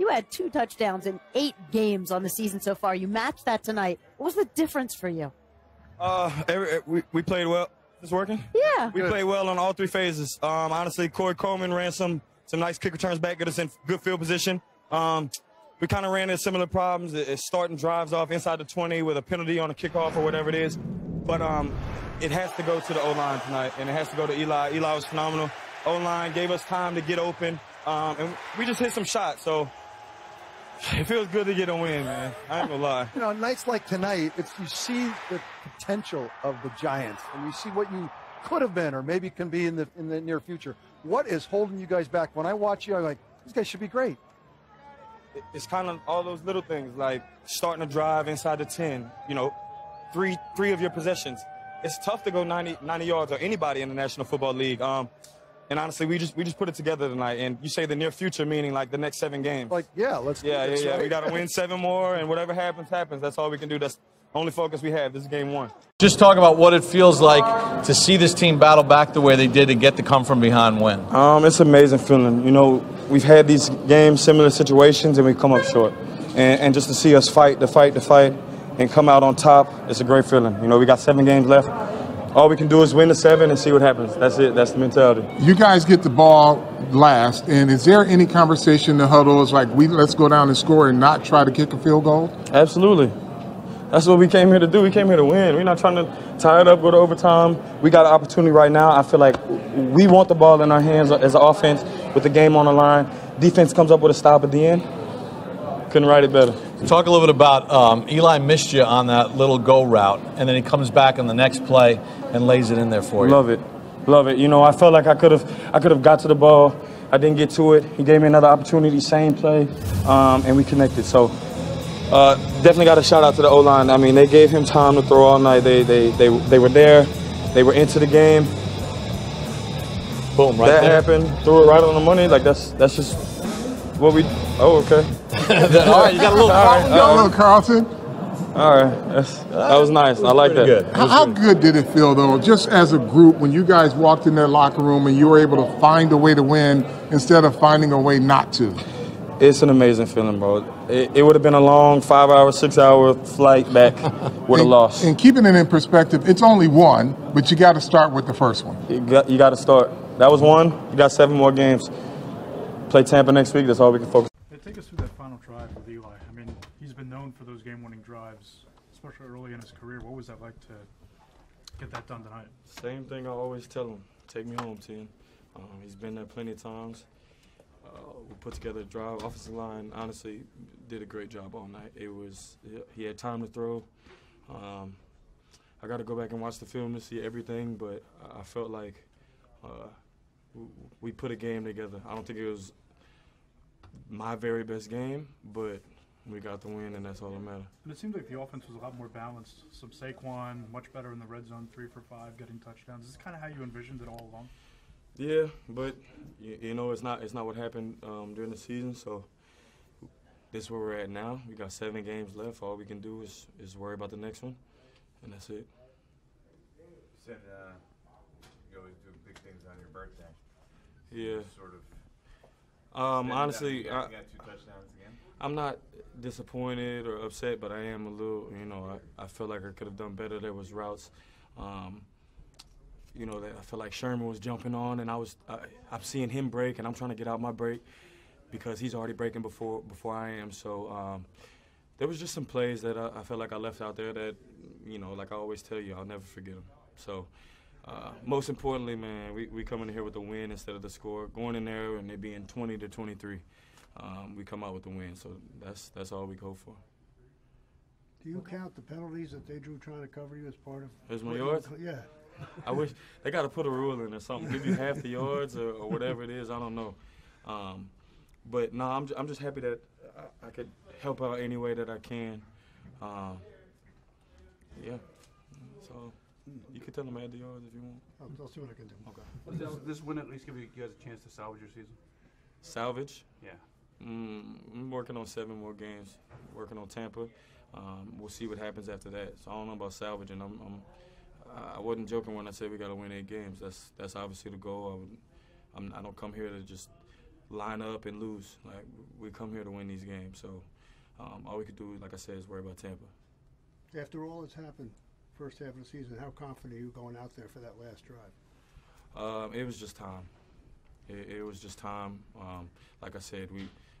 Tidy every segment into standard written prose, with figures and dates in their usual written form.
You had 2 touchdowns in 8 games on the season so far. You matched that tonight. What was the difference for you? We played well. Is this working? Yeah. We played well on all 3 phases. Honestly, Corey Coleman ran some nice kick returns back, get us in good field position. We kind of ran into similar problems. It's starting drives off inside the 20 with a penalty on a kickoff or whatever it is. But it has to go to the O-line tonight, and it has to go to Eli. Eli was phenomenal. O-line gave us time to get open, and we just hit some shots. So it feels good to get a win, man. I ain't gonna lie. You know, nights like tonight, you see the potential of the Giants, and you see what you could have been or maybe can be in the near future. What is holding you guys back? When I watch you, I'm like, these guys should be great. It's kind of all those little things, like starting to drive inside the 10, you know, three of your possessions. It's tough to go 90 yards or anybody in the National Football League. And honestly, we just put it together tonight. And you say the near future, meaning like the next 7 games. Like, yeah, let's do this. Yeah. Right? We got to win 7 more, and whatever happens. That's all we can do. That's the only focus we have. This is game 1. Just talk about what it feels like to see this team battle back the way they did and get the come from behind win. It's an amazing feeling. You know, we've had these games, similar situations, and we come up short. And just to see us fight, and come out on top, it's a great feeling. You know, we got 7 games left. All we can do is win the 7 and see what happens. That's it. That's the mentality. You guys get the ball last, and is there any conversation in the huddle? It's like, let's go down and score and not try to kick a field goal? Absolutely. That's what we came here to do. We came here to win. We're not trying to tie it up, go to overtime. We got an opportunity right now. I feel like we want the ball in our hands as an offense with the game on the line. Defense comes up with a stop at the end. Couldn't write it better. Talk a little bit about Eli missed you on that little go route, and then he comes back on the next play and lays it in there for you. Love it. You know, I felt like I could have got to the ball. I didn't get to it. He gave me another opportunity, same play, and we connected. So definitely got a shout out to the O-line. I mean, they gave him time to throw all night. They were there. They were into the game. Boom! Right that there. happened. Threw it right on the money. Like that's just what we. Oh, okay. All right, you got a little Carlton going. A little Carlton. All right, that was nice. I like that. Good. How good did it feel, though, just as a group, when you guys walked in that locker room and you were able to find a way to win instead of finding a way not to? It's an amazing feeling, bro. It would have been a long 5-hour, 6-hour flight back with a loss. And keeping it in perspective, it's only 1, but you got to start with the first one. You got to start. That was 1. You got 7 more games. Play Tampa next week. That's all we can focus. Take us through that final drive with Eli. I mean, he's been known for those game-winning drives, especially early in his career. What was that like to get that done tonight? Same thing I always tell him. Take me home, team. He's been there plenty of times. We put together a drive. Offensive line, honestly, did a great job all night. He had time to throw. I got to go back and watch the film to see everything, but I felt like we put a game together. I don't think it was my very best game, but we got the win, and that's all that matters. And it seemed like the offense was a lot more balanced. Some Saquon, much better in the red zone, 3 for 5, getting touchdowns. Is this kind of how you envisioned it all along? Yeah, but you know, it's not what happened during the season. So this is where we're at now. We got 7 games left. All we can do is worry about the next one, and that's it. You said you always do big things on your birthday. Yeah. Sort of. Honestly, you got 2 touchdowns again. I'm not disappointed or upset, but I am a little. You know, I feel like I could have done better. There was routes. You know, that I feel like Sherman was jumping on, and I'm seeing him break, and I'm trying to get out my break because he's already breaking before I am. So there was just some plays that I felt like I left out there that, you know, like I always tell you, I'll never forget them. So most importantly, man, we come in here with a win instead of the score. Going in there and it being 20-23, we come out with the win. So that's all we go for. Do you count the penalties that they drew trying to cover you as part of? As my yards? Yeah. I wish they got to put a rule in or something. Give you half the yards or whatever it is. I don't know. But no, I'm just happy that I could help out any way that I can. Yeah. So you can tell them add the yards if you want. I'll see what I can do. Okay. Does this win at least give you guys a chance to salvage your season? Salvage? Yeah. I'm working on 7 more games. Working on Tampa. We'll see what happens after that. So I don't know about salvaging. I wasn't joking when I said we got to win 8 games. That's obviously the goal. I don't come here to just line up and lose. Like, we come here to win these games. So all we could do, like I said, is worry about Tampa. After all that's happened, first half of the season, how confident are you going out there for that last drive? It was just time. It was just time. Like I said,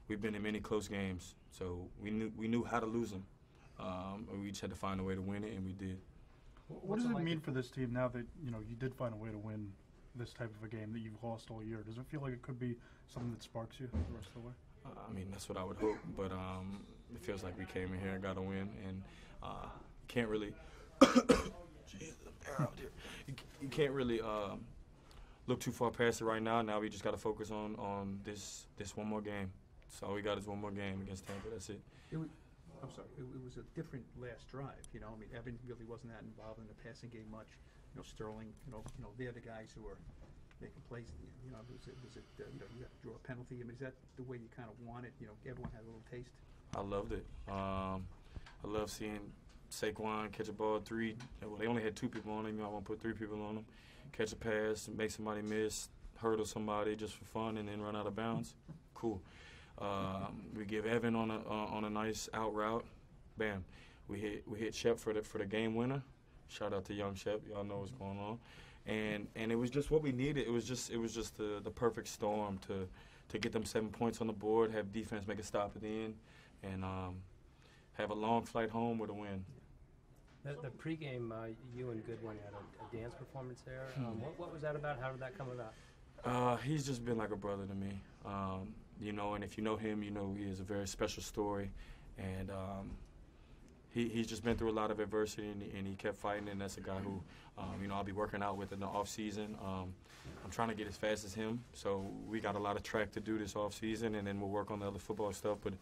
we've been in many close games, so we knew how to lose them. We just had to find a way to win it, and we did. What does it mean for this team now that you did find a way to win this type of a game that you've lost all year? Does it feel like it could be something that sparks you the rest of the way? I mean, that's what I would hope, but it feels like we came in here and got a win, and can't really. Jesus, out here. You can't really look too far past it right now. Now we just got to focus on this one more game. So all we got is one more game against Tampa. That's it. I'm sorry. It was a different last drive. I mean, Evan really wasn't that involved in the passing game much. Sterling. They're the guys who are making plays. Was it you got to draw a penalty? I mean, is that the way you kind of want it? Everyone had a little taste. I loved it. I love seeing Saquon catch a ball three. Well, they only had 2 people on him. I want to put 3 people on him. Catch a pass, make somebody miss, hurdle somebody just for fun, and then run out of bounds. Cool. We give Evan on a nice out route. Bam. We hit Shep for the game winner. Shout out to young Shep. Y'all know what's going on. And it was just what we needed. It was just the perfect storm to get them 7 points on the board, have defense make a stop at the end, and have a long flight home with a win. The pregame, you and Goodwin had a dance performance there. What was that about? How did that come about? He's just been like a brother to me. And if you know him, you know he has a very special story. And he's just been through a lot of adversity, and he kept fighting, and that's a guy who, I'll be working out with in the off-season. I'm trying to get as fast as him, so we got a lot of track to do this off-season, and then we'll work on the other football stuff. But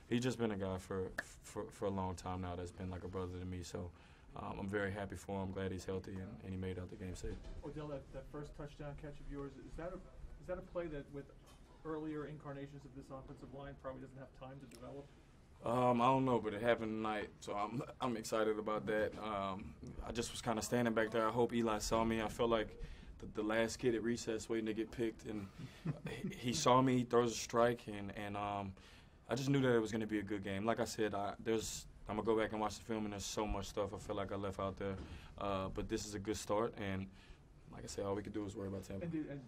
he's just been a guy for a long time now that's been like a brother to me. So I'm very happy for him. Glad he's healthy, and he made out the game safe. Odell, that first touchdown catch of yours, is that a play that with earlier incarnations of this offensive line probably doesn't have time to develop? I don't know, but it happened tonight, so I'm excited about that. I just was kind of standing back there. I hope Eli saw me. I felt like the last kid at recess waiting to get picked, and he saw me. He throws a strike, and I just knew that it was going to be a good game. Like I said, I'm gonna go back and watch the film, and there's so much stuff I feel like I left out there. But this is a good start, and like I said, all we could do is worry about Tampa. And